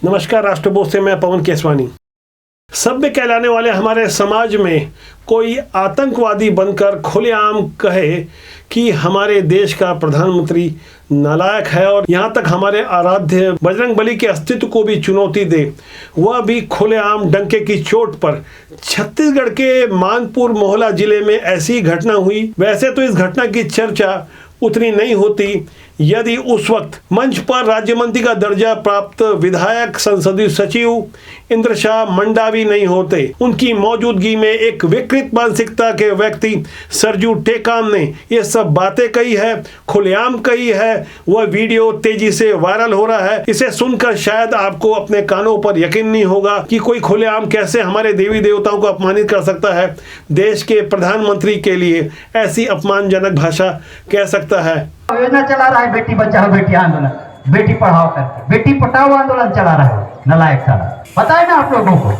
नमस्कार, राष्ट्रबोध से मैं पवन केसवानी। सभ्य कहलाने वाले हमारे समाज में कोई आतंकवादी बनकर खुलेआम कहे कि हमारे देश का प्रधानमंत्री नालायक है और यहाँ तक हमारे आराध्य बजरंगबली के अस्तित्व को भी चुनौती दे, वह भी खुलेआम डंके की चोट पर। छत्तीसगढ़ के मानपुर मोहला जिले में ऐसी घटना हुई। वैसे तो इस घटना की चर्चा उतनी नहीं होती यदि उस वक्त मंच पर राज्य मंत्री का दर्जा प्राप्त विधायक संसदीय सचिव इंद्रशाह मंडावी नहीं होते। उनकी मौजूदगी में एक विकृत मानसिकता के व्यक्ति सरजू टेकाम ने ये सब बातें कही है, खुलेआम कही है। वह वीडियो तेजी से वायरल हो रहा है। इसे सुनकर शायद आपको अपने कानों पर यकीन नहीं होगा कि कोई खुलेआम कैसे हमारे देवी देवताओं को अपमानित कर सकता है। देश के प्रधानमंत्री के लिए ऐसी अपमानजनक भाषा कह सकता है। योजना चला रहा है, बेटी बचाओ बेटी आंदोलन, बेटी पढ़ाओ करके बेटी पढ़ाओ आंदोलन चला रहा है। नालायक साला, पता है ना आप लोगों को?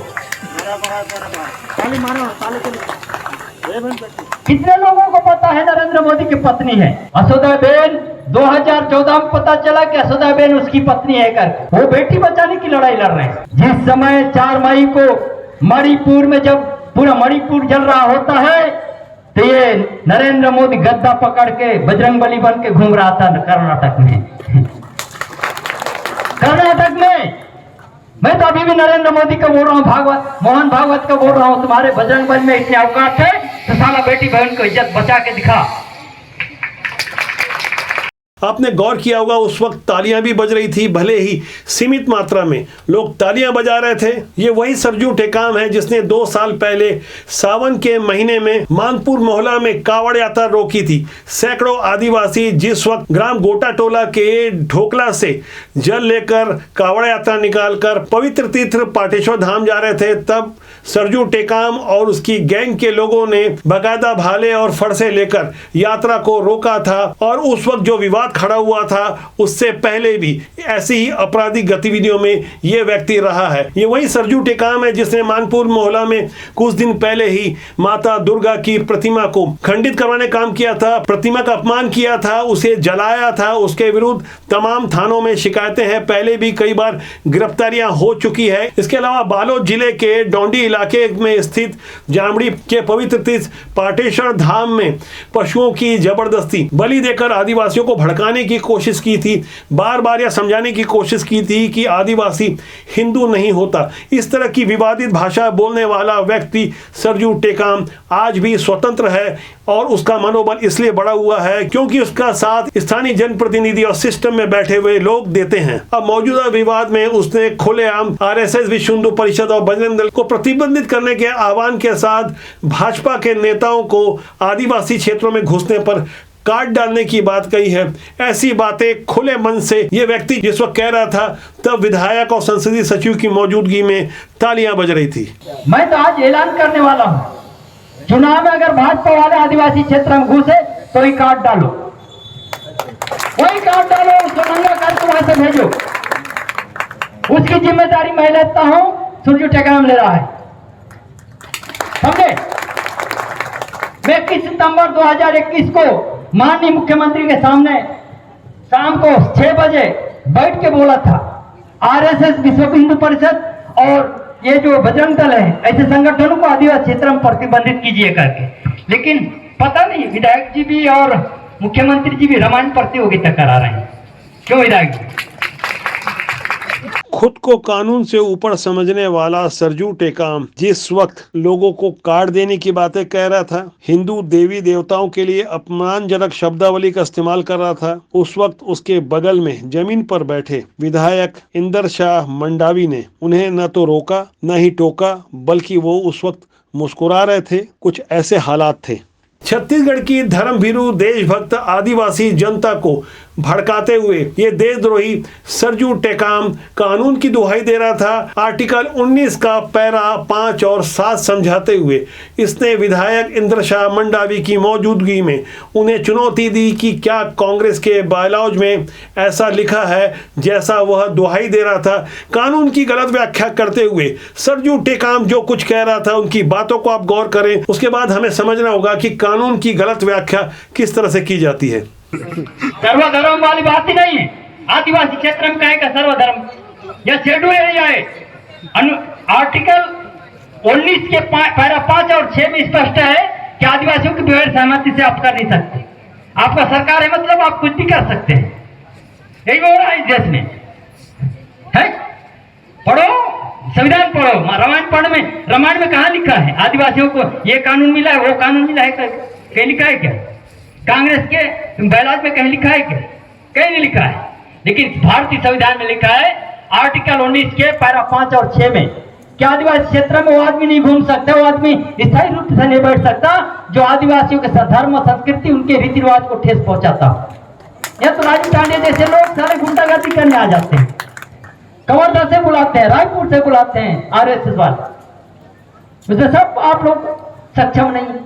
कितने लोगों को पता है नरेंद्र मोदी की पत्नी है यशोदाबेन? 2014 में पता चला कि यशोदाबेन उसकी पत्नी है करके। वो बेटी बचाने की लड़ाई लड़ रहे हैं। जिस समय 4 मई को मणिपुर में जब पूरा मणिपुर जल रहा होता है तो ये नरेंद्र मोदी गद्दा पकड़ के बजरंगबली बन के घूम रहा था कर्नाटक में। कर्नाटक में मैं तो अभी भी नरेंद्र मोदी का बोल रहा हूँ, मोहन भागवत का बोल रहा हूँ। तुम्हारे बजरंगबली में इतने औकात है तो साला बेटी बहन को इज्जत बचा के दिखा। आपने गौर किया होगा उस वक्त तालियां भी बज रही थी, भले ही सीमित मात्रा में लोग तालियां बजा रहे थे। ये वही सरजू टेकाम है जिसने 2 साल पहले सावन के महीने में मानपुर मोहल्ला में कावड़ यात्रा रोकी थी। सैकड़ों आदिवासी जिस वक्त ग्राम गोटा टोला के ढोकला से जल लेकर कावड़ यात्रा निकालकर पवित्र तीर्थ पाटेश्वर धाम जा रहे थे, तब सरजू टेकाम और उसकी गैंग के लोगों ने बकायदा भाले और फरसे लेकर यात्रा को रोका था। और उस वक्त जो विवाद खड़ा हुआ था उससे पहले भी ऐसी ही आपराधिक गतिविधियों में यह व्यक्ति रहा है। ये वही सरजू टेकाम है जिसने मानपुर मोहल्ला में कुछ दिन पहले ही माता दुर्गा की प्रतिमा को खंडित करवाने काम किया था, प्रतिमा का अपमान किया था, उसे जलाया था। उसके विरुद्ध तमाम थानों में शिकायतें हैं, पहले भी कई बार गिरफ्तारियां हो चुकी है। इसके अलावा बालोद जिले के डोंडी इलाके में स्थित जामड़ी के पवित्र तीर्थ पाटेश्वर धाम में पशुओं की जबरदस्ती बलि देकर आदिवासियों को भड़काने की कोशिश की थी। बार बार यह समझाने की कोशिश की थी कि आदिवासी हिंदू नहीं होता। इस तरह की विवादित भाषा बोलने वाला व्यक्ति सरजू टेकाम आज भी स्वतंत्र है और उसका मनोबल इसलिए बढ़ा हुआ है क्योंकि उसका साथ स्थानीय जनप्रतिनिधि और सिस्टम में बैठे हुए लोग देते हैं। अब मौजूदा विवाद में उसने खुलेआम आरएसएस, विश्व हिंदू परिषद और बजरंग दल को प्रतिबंधित करने के आह्वान के साथ भाजपा के नेताओं को आदिवासी क्षेत्रों में घुसने पर काट डालने की बात कही है। ऐसी बातें खुले मन से ये व्यक्ति जिस वक्त कह रहा था तब विधायक और संसदीय सचिव की मौजूदगी में तालियां बज रही थी। मैं तो आज ऐलान करने वाला हूँ, चुनाव में अगर भाजपा वाले आदिवासी क्षेत्र में घुसे तो ही काट डालो, वही काट डालो, उसको नंगा करके वहां से भेजो। उसकी जिम्मेदारी मैं लेता हूँ, सरजू टेकाम ले रहा है, समझे? मैं 21 सितंबर 2021 को माननीय मुख्यमंत्री के सामने शाम को 6 बजे बैठ के बोला था, आरएसएस, विश्व हिंदू परिषद और ये जो बजरंग दल है ऐसे संगठनों को आदिवासी क्षेत्र में प्रतिबंधित कीजिए करके। लेकिन पता नहीं विधायक जी भी और मुख्यमंत्री जी भी रामायण प्रतियोगिता करा रहे हैं। क्यों विधायक जी? खुद को कानून से ऊपर समझने वाला सरजू टेकाम जिस वक्त लोगों को काट देने की बातें कह रहा था, हिंदू देवी देवताओं के लिए अपमानजनक शब्दावली का इस्तेमाल कर रहा था, उस वक्त उसके बगल में जमीन पर बैठे विधायक इंद्रशाह मंडावी ने उन्हें न तो रोका न ही टोका, बल्कि वो उस वक्त मुस्कुरा रहे थे। कुछ ऐसे हालात थे। छत्तीसगढ़ की धर्मभीरू देशभक्त आदिवासी जनता को भड़काते हुए ये देशद्रोही सरजू टेकाम कानून की दुहाई दे रहा था। आर्टिकल 19 का पैरा 5 और 7 समझाते हुए इसने विधायक इंद्रशाह मंडावी की मौजूदगी में उन्हें चुनौती दी कि क्या कांग्रेस के बायलॉज में ऐसा लिखा है जैसा वह दुहाई दे रहा था। कानून की गलत व्याख्या करते हुए सरजू टेकाम जो कुछ कह रहा था, उनकी बातों को आप गौर करें, उसके बाद हमें समझना होगा कि कानून की गलत व्याख्या किस तरह से की जाती है। सर्वधर्म वाली बात ही नहीं है। आदिवासी क्षेत्र में कहेगा सर्वधर्म, या शेड्यूल एरिया है। आर्टिकल 19 के पैरा 5 और 6 में स्पष्ट है कि आदिवासियों की बगैर सहमति से आप कर नहीं सकते। आपका सरकार है मतलब आप कुछ भी कर सकते हैं। यही बोल रहा है इस देश में है। पढ़ो, संविधान पढ़ो। रामायण में कहाँ लिखा है आदिवासियों को ये कानून मिला है, वो कानून मिला है? कहीं लिखा है क्या? कांग्रेस के बैलाज में कहीं लिखा है क्या? कहीं नहीं लिखा है। लेकिन भारतीय संविधान में लिखा है आर्टिकल 19 के पैरा 5 और 6 में कि आदिवासी क्षेत्र में वो आदमी नहीं घूम सकता, वो आदमी स्थायी रूप से नहीं बैठ सकता जो आदिवासियों के धर्म, संस्कृति, उनके रीति रिवाज को ठेस पहुंचाता। या तो राजीव टांडे जैसे लोग सारे गुंडागर्दी करने आ जाते हैं, कवर्धा से बुलाते हैं, रायपुर से बुलाते हैं आरएसएस वाले, उसमें सब आप लोग सक्षम नहीं।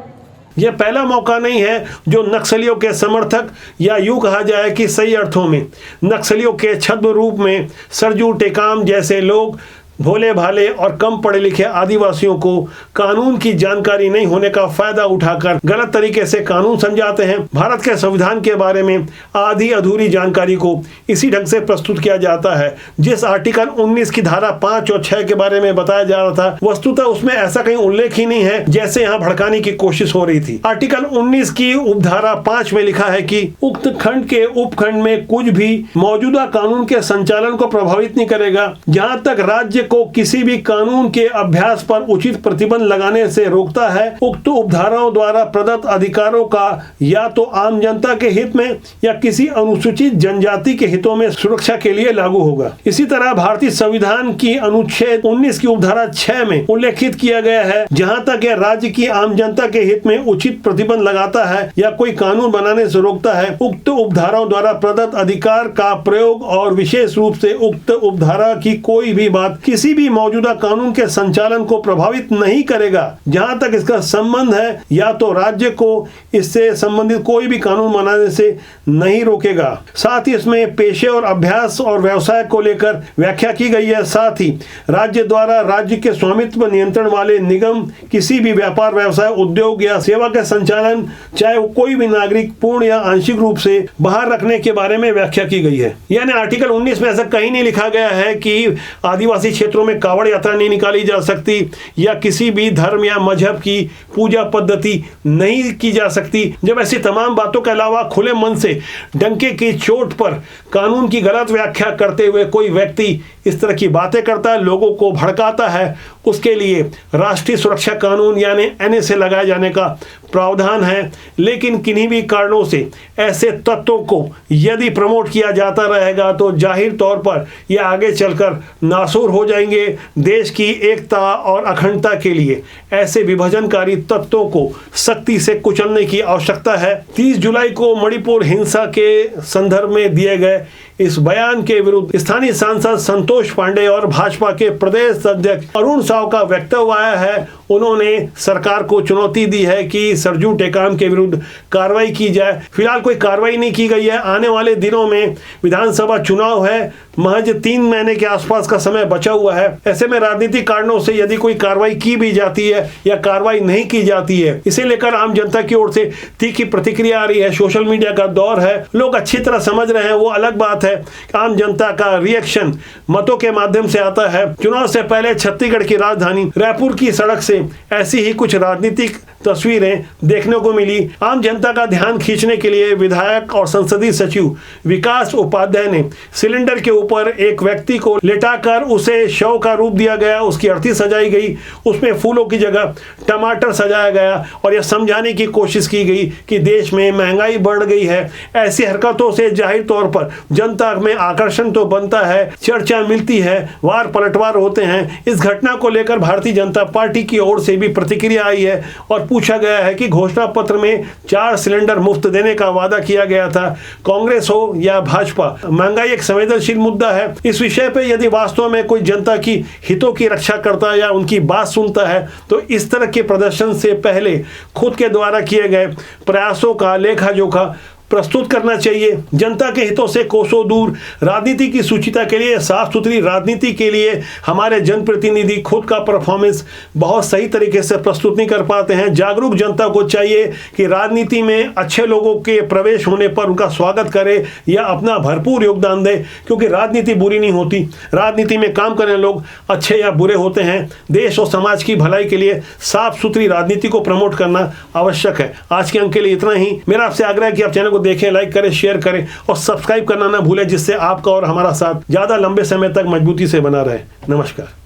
यह पहला मौका नहीं है जो नक्सलियों के समर्थक या यूं कहा जाए कि सही अर्थों में नक्सलियों के छद्म रूप में सरजू टेकाम जैसे लोग भोले भाले और कम पढ़े लिखे आदिवासियों को कानून की जानकारी नहीं होने का फायदा उठाकर गलत तरीके से कानून समझाते हैं। भारत के संविधान के बारे में आधी अधूरी जानकारी को इसी ढंग से प्रस्तुत किया जाता है। जिस आर्टिकल 19 की धारा 5 और 6 के बारे में बताया जा रहा था, वस्तुतः उसमें ऐसा कहीं उल्लेख ही नहीं है जैसे यहाँ भड़काने की कोशिश हो रही थी। आर्टिकल 19 की उपधारा 5 में लिखा है कि उक्त खंड के उपखंड में कुछ भी मौजूदा कानून के संचालन को प्रभावित नहीं करेगा, जहाँ तक राज्य को किसी भी कानून के अभ्यास पर उचित प्रतिबंध लगाने से रोकता है। उक्त उपधाराओं द्वारा प्रदत्त अधिकारों का या तो आम जनता के हित में या किसी अनुसूचित जनजाति के हितों में सुरक्षा के लिए लागू होगा। इसी तरह भारतीय संविधान की अनुच्छेद 19 की उपधारा 6 में उल्लेखित किया गया है, जहां तक यह राज्य की आम जनता के हित में उचित प्रतिबंध लगाता है या कोई कानून बनाने से रोकता है, उक्त उपधाराओं द्वारा प्रदत्त अधिकार का प्रयोग और विशेष रूप से उक्त उपधारा की कोई भी बात किसी भी मौजूदा कानून के संचालन को प्रभावित नहीं करेगा, जहां तक इसका संबंध है, या तो राज्य को इससे संबंधित कोई भी कानून बनाने से नहीं रोकेगा। साथ ही इसमें पेशे और अभ्यास और व्यवसाय को लेकर व्याख्या की गई है। साथ ही राज्य द्वारा राज्य के स्वामित्व नियंत्रण वाले निगम किसी भी व्यापार, व्यवसाय, उद्योग या सेवा के संचालन चाहे वो कोई भी नागरिक पूर्ण या आंशिक रूप से बाहर रखने के बारे में व्याख्या की गई है। यानी आर्टिकल 19 में ऐसा कहीं नहीं लिखा गया है कि आदिवासी क्षेत्रों में कावड़ यात्रा नहीं निकाली जा सकती या किसी भी धर्म या मजहब की पूजा पद्धति नहीं की जा सकती। जब ऐसी तमाम बातों के अलावा खुले मन से डंके की चोट पर कानून की गलत व्याख्या करते हुए कोई व्यक्ति इस तरह की बातें करता है, लोगों को भड़काता है, उसके लिए राष्ट्रीय सुरक्षा कानून यानी एनएसए लगाए जाने का प्रावधान है। लेकिन किन्हीं भी कारणों से ऐसे तत्वों को यदि प्रमोट किया जाता रहेगा तो जाहिर तौर पर यह आगे चलकर नासूर हो जाएंगे। देश की एकता और अखंडता के लिए ऐसे विभाजनकारी तत्वों को सख्ती से कुचलने की आवश्यकता है। 30 जुलाई को मणिपुर हिंसा के संदर्भ में दिए गए इस बयान के विरुद्ध स्थानीय सांसद संतोष पांडे और भाजपा के प्रदेश अध्यक्ष अरुण साव का वक्तव्य आया है। उन्होंने सरकार को चुनौती दी है कि सरजू टेकाम के विरुद्ध कार्रवाई की जाए। फिलहाल कोई कार्रवाई नहीं की गई है। आने वाले दिनों में विधानसभा चुनाव है, महज 3 महीने के आसपास का समय बचा हुआ है। ऐसे में राजनीतिक कारणों से यदि कोई कार्रवाई की भी जाती है या कार्रवाई नहीं की जाती है, इसे लेकर आम जनता की ओर से तीखी प्रतिक्रिया आ रही है। सोशल मीडिया का दौर है, लोग अच्छी तरह समझ रहे हैं, वो अलग बात है। आम जनता का रिएक्शन मतों के माध्यम से आता है। चुनाव से पहले छत्तीसगढ़ की राजधानी रायपुर की सड़क से ऐसी ही कुछ राजनीतिक तस्वीरें देखने को मिली। आम जनता का ध्यान खींचने के लिए विधायक और संसदीय सचिव विकास उपाध्याय ने सिलेंडर के ऊपर एक व्यक्ति को लेटाकर उसे शव का रूप दिया गया, उसकी अर्थी सजाई गई, उसमें फूलों की जगह टमाटर सजाया गया और यह समझाने की कोशिश की गई कि देश में महंगाई बढ़ गई है। ऐसी हरकतों से जाहिर तौर पर जनता में आकर्षण तो बनता है, चर्चा मिलती है, वार पलटवार होते हैं। इस घटना को लेकर भारतीय जनता पार्टी की ओर से भी प्रतिक्रिया आई है और पूछा गया है कि घोषणा पत्र में 4 सिलेंडर मुफ्त देने का वादा किया गया था। कांग्रेस हो या भाजपा, महंगाई एक संवेदनशील मुद्दा है। इस विषय पे यदि वास्तव में कोई जनता की हितों की रक्षा करता है या उनकी बात सुनता है तो इस तरह के प्रदर्शन से पहले खुद के द्वारा किए गए प्रयासों का लेखा जोखा प्रस्तुत करना चाहिए। जनता के हितों से कोसों दूर राजनीति की सुचिता के लिए, साफ सुथरी राजनीति के लिए हमारे जनप्रतिनिधि खुद का परफॉर्मेंस बहुत सही तरीके से प्रस्तुत नहीं कर पाते हैं। जागरूक जनता को चाहिए कि राजनीति में अच्छे लोगों के प्रवेश होने पर उनका स्वागत करे या अपना भरपूर योगदान दे, क्योंकि राजनीति बुरी नहीं होती। राजनीति में काम करने लोग अच्छे या बुरे होते हैं। देश और समाज की भलाई के लिए साफ सुथरी राजनीति को प्रमोट करना आवश्यक है। आज के अंक के लिए इतना ही। मेरा आपसे आग्रह है कि आप चैनल को देखें, लाइक करें, शेयर करें और सब्सक्राइब करना ना भूलें, जिससे आपका और हमारा साथ ज़्यादा लंबे समय तक मजबूती से बना रहे। नमस्कार।